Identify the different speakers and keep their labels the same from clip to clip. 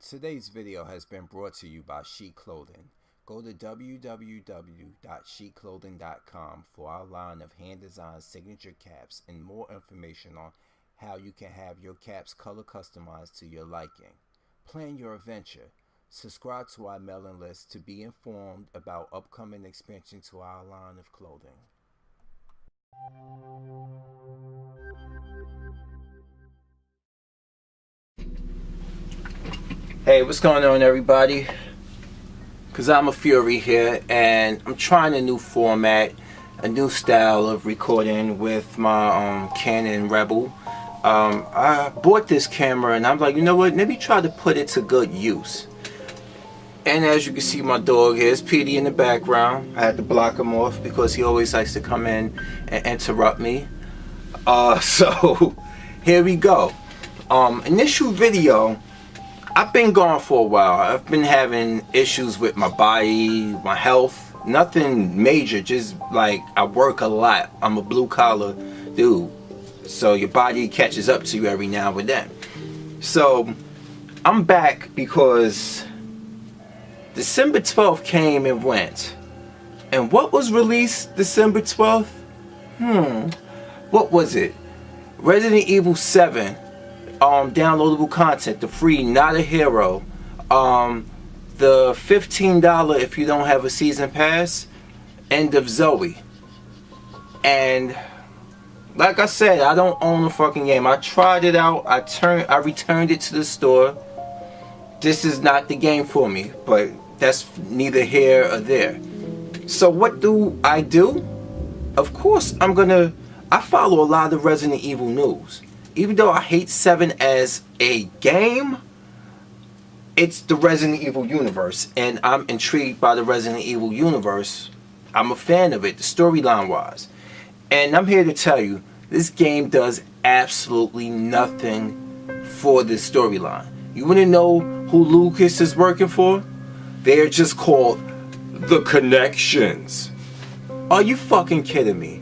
Speaker 1: Today's video has been brought to you by Chic Clothing. Go to www.chicclothing.com for our line of hand-designed signature caps and more information on how you can have your caps color customized to your liking. Plan your adventure. Subscribe to our mailing list to be informed about upcoming expansion to our line of clothing. Hey, what's going on, everybody? Cause I'm a Fury here, and I'm trying a new format, a new style of recording with my Canon Rebel. I bought this camera, and I'm like, you know what? Maybe try to put it to good use. And as you can see, my dog here is Petey in the background. I had to block him off because he always likes to come in and interrupt me. So here we go. Initial video. I've been gone for a while. I've been having issues with my body, my health. Nothing major, just like I work a lot. I'm a blue collar dude. So your body catches up to you every now and then. So I'm back because December 12th came and went. And what was released December 12th? What was it? Resident Evil 7. Downloadable content, the free Not a Hero, the $15 if you don't have a season pass, End of Zoe. And like I said, I don't own the fucking game. I tried it out, I returned it to the store. This is not the game for me, but that's neither here or there. So what do? Of course I follow a lot of Resident Evil news. Even though I hate 7 as a game, it's the Resident Evil universe, and I'm intrigued by the Resident Evil universe. I'm a fan of it, storyline wise. And I'm here to tell you, this game does absolutely nothing for this storyline. You want to know who Lucas is working for? They're just called The Connections. Are you fucking kidding me?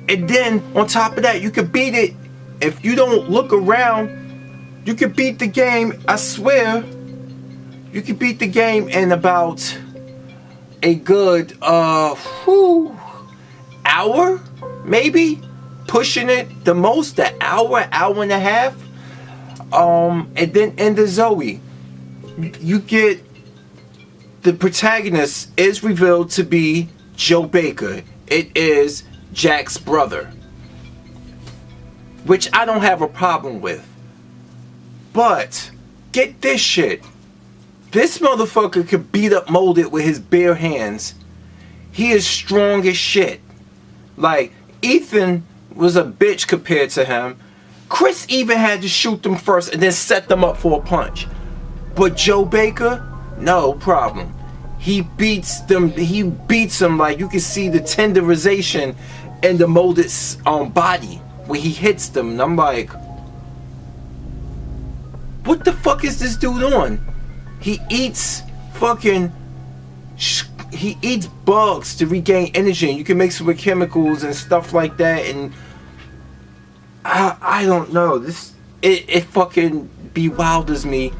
Speaker 1: And then, on top of that, you could beat it. If you don't look around, you can beat the game, I swear. You can beat the game in about a good hour, maybe? Pushing it the most, an hour and a half. And then End of Zoe, you get the protagonist is revealed to be Joe Baker. It is Jack's brother, which I don't have a problem with. But get this shit. This motherfucker could beat up Molded with his bare hands. He is strong as shit. Like, Ethan was a bitch compared to him. Chris even had to shoot them first and then set them up for a punch. But Joe Baker, no problem. He beats them like you can see the tenderization in the Molded's body when he hits them, and I'm like, what the fuck is this dude on? He eats bugs to regain energy, and you can mix it with chemicals and stuff like that, and I don't know, it fucking bewilders me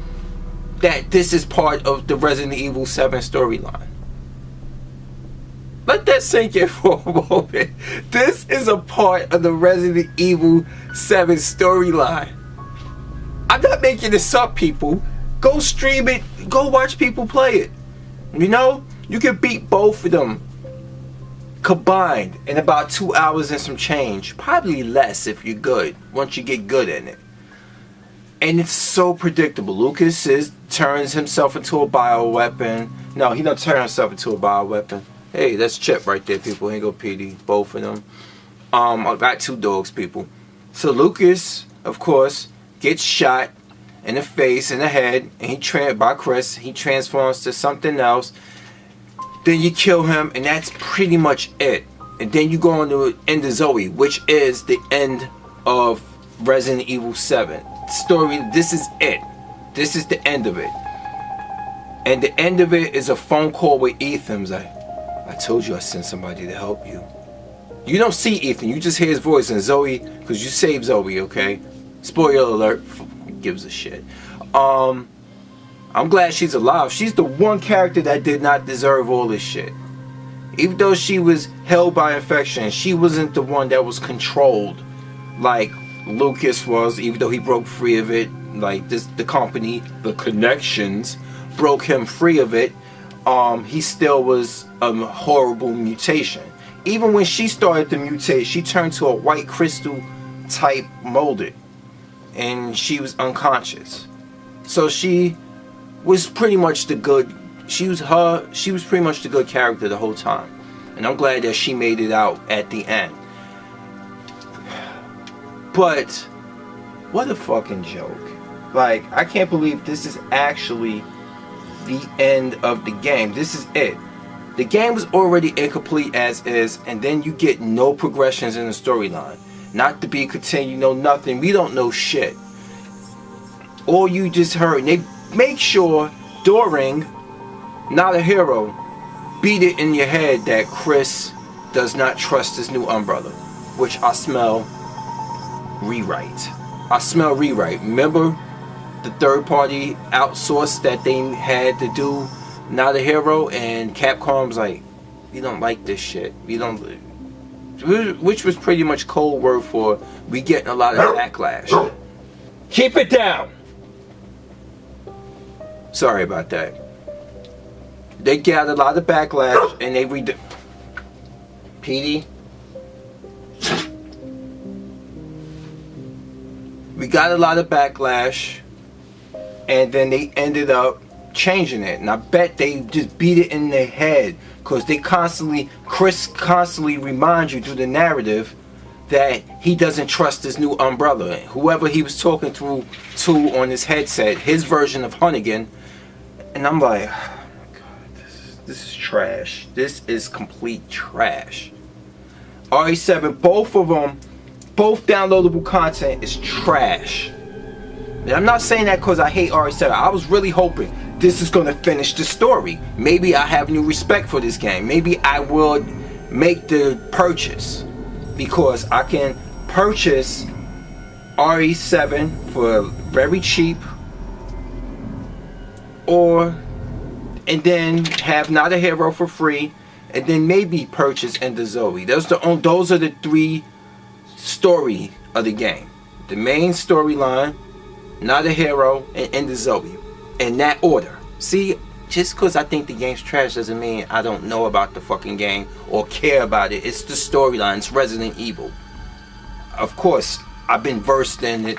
Speaker 1: that this is part of the Resident Evil 7 storyline. Let that sink in for a moment. This is a part of the Resident Evil 7 storyline. I'm not making this up, people. Go stream it. Go watch people play it. You know? You can beat both of them combined in about 2 hours and some change. Probably less if you're good. Once you get good in it. And it's so predictable. Lucas turns himself into a bioweapon. No, he don't turn himself into a bioweapon. Hey, that's Chip right there, people. Ain't go Petey. Both of them. I got 2 dogs, people. So Lucas, of course, gets shot in the face, in the head, and by Chris. He transforms to something else. Then you kill him, and that's pretty much it. And then you go on to End of Zoe, which is the end of Resident Evil 7. Story. This is it. This is the end of it. And the end of it is a phone call with Ethan's like, I told you I sent somebody to help you. You don't see Ethan, you just hear his voice, and Zoe, because you saved Zoe, okay? Spoiler alert, who gives a shit. I'm glad she's alive. She's the one character that did not deserve all this shit. Even though she was held by infection, she wasn't the one that was controlled like Lucas was, even though he broke free of it. Like the company, the connections, broke him free of it. He still was a horrible mutation. Even when she started to mutate, she turned to a white crystal type molded, and she was unconscious. So she was pretty much the good. She was pretty much the good character the whole time, and I'm glad that she made it out at the end. But what a fucking joke! Like, I can't believe this is actually the end of the game. This is it. The game was already incomplete as is, and then you get no progressions in the storyline. Not to be continued, no nothing. We don't know shit. All you just heard, and they make sure during Not a Hero beat it in your head that Chris does not trust his new umbrella, which I smell rewrite. I smell rewrite. Remember the third party outsource that they had to do Not a Hero, and Capcom's like, we don't like this shit. We don't, which was pretty much code word for we getting a lot of backlash. Keep it down. Sorry about that. They got a lot of backlash, and they PD. We got a lot of backlash, and then they ended up changing it. And I bet they just beat it in their head, because Chris constantly reminds you through the narrative that he doesn't trust his new umbrella. Whoever he was talking to on his headset, his version of Hunnigan. And I'm like, oh my god, this is trash. This is complete trash. RE7, both of them, both downloadable content is trash. And I'm not saying that because I hate RE7. I was really hoping this is going to finish the story. Maybe I have new respect for this game. Maybe I would make the purchase, because I can purchase RE7 for very cheap, and then have Not a Hero for free, and then maybe purchase Ender Zoe. Those are the three story of the game. The main storyline, Not a Hero, and Ender Zoe. In that order. See, just because I think the game's trash doesn't mean I don't know about the fucking game or care about it. It's the storyline. It's Resident Evil. Of course, I've been versed in it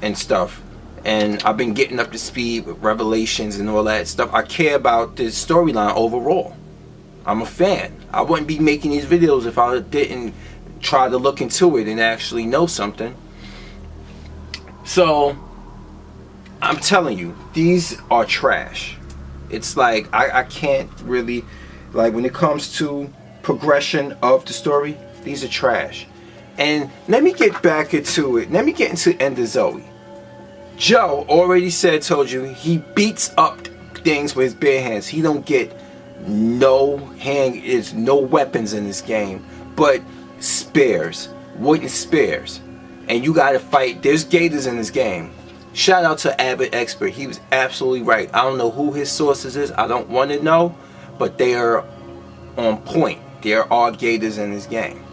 Speaker 1: and stuff, and I've been getting up to speed with Revelations and all that stuff. I care about the storyline overall. I'm a fan. I wouldn't be making these videos if I didn't try to look into it and actually know something. So I'm telling you, these are trash. It's like I can't really, like, when it comes to progression of the story, these are trash. And let me get back into it. Let me get into Ender Zoe. Joe already told you, he beats up things with his bare hands. He don't get no weapons in this game, but spears, wooden spears. And you gotta fight, there's gators in this game. Shout out to Avid Expert. He was absolutely right. I don't know who his sources is. I don't want to know. But they are on point. There are gators in this game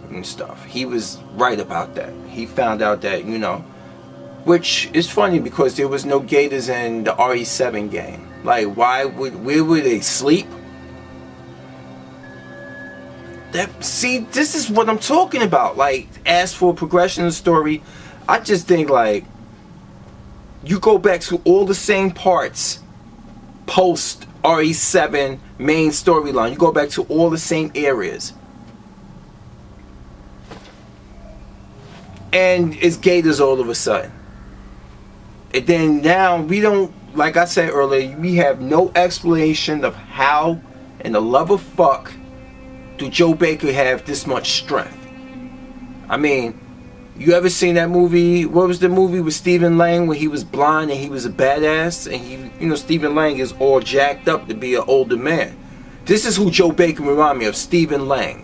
Speaker 1: and stuff. He was right about that. He found out that, which is funny because there was no gators in the RE7 game. Like, where would they sleep? See, this is what I'm talking about. Like, as for progression of the story, I just think, like, you go back to all the same parts post RE7 main storyline. You go back to all the same areas. And it's gators all of a sudden. And then now we don't, like I said earlier, we have no explanation of how in the love of fuck do Joe Baker have this much strength. I mean, you ever seen that movie? What was the movie with Stephen Lang when he was blind and he was a badass? And Stephen Lang is all jacked up to be an older man. This is who Joe Baker remind me of, Stephen Lang.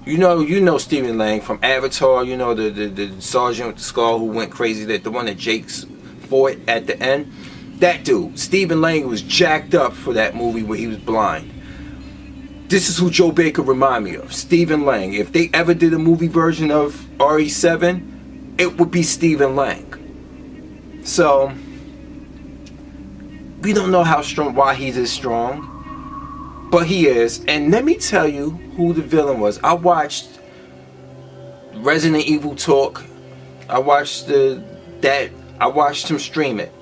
Speaker 1: You know Stephen Lang from Avatar. The sergeant with the skull who went crazy, the one that Jake's fought at the end. That dude, Stephen Lang, was jacked up for that movie where he was blind. This is who Joe Baker remind me of, Stephen Lang. If they ever did a movie version of RE7, it would be Stephen Lang. So, we don't know how strong, why he's this strong, but he is. And let me tell you who the villain was. I watched Resident Evil Talk. I watched him stream it.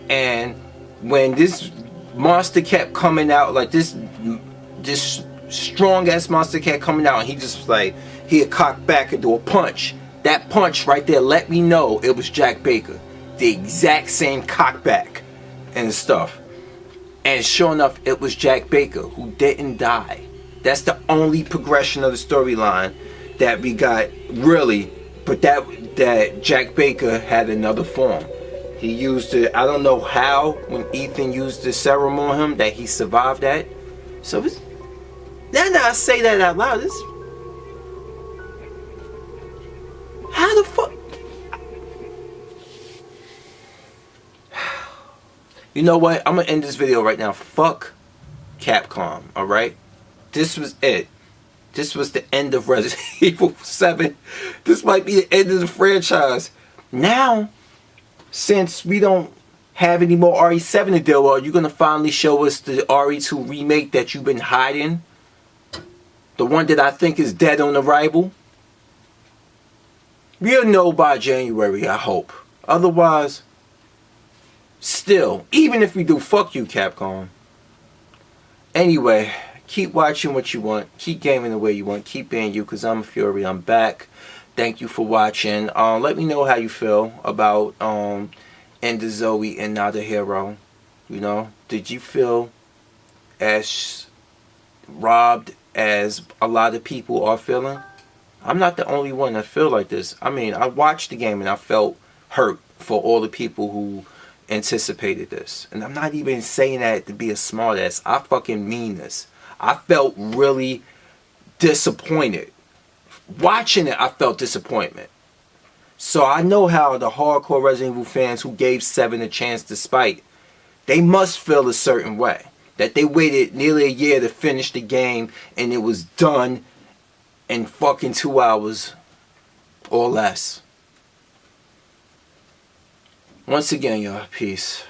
Speaker 1: And when this monster kept coming out, like this strong ass monster kept coming out, and he just was like, he'd cock back and do a punch. That punch right there let me know it was Jack Baker. The exact same cock back and stuff. And sure enough, it was Jack Baker who didn't die. That's the only progression of the storyline that we got, really. But that Jack Baker had another form. He used it, I don't know how, when Ethan used the serum on him, that he survived that. So it's, now that I say that out loud, it's, how the fuck? You know what? I'm gonna end this video right now. Fuck Capcom, alright? This was it. This was the end of Resident Evil 7. This might be the end of the franchise. Now, since we don't have any more RE7 to deal with, you're going to finally show us the RE2 remake that you've been hiding. The one that I think is dead on arrival. We'll know by January, I hope. Otherwise, still, even if we do, fuck you, Capcom. Anyway, keep watching what you want. Keep gaming the way you want. Keep being you, because I'm Fury. I'm back. Thank you for watching. Let me know how you feel about Ender Zoe and Not a Hero. You know, did you feel as robbed as a lot of people are feeling? I'm not the only one that feel like this. I mean, I watched the game and I felt hurt for all the people who anticipated this. And I'm not even saying that to be a smartass. I fucking mean this. I felt really disappointed. Watching it, I felt disappointment. So I know how the hardcore Resident Evil fans who gave 7 a chance despite, they must feel a certain way. That they waited nearly a year to finish the game and it was done in fucking 2 hours or less. Once again, y'all, peace.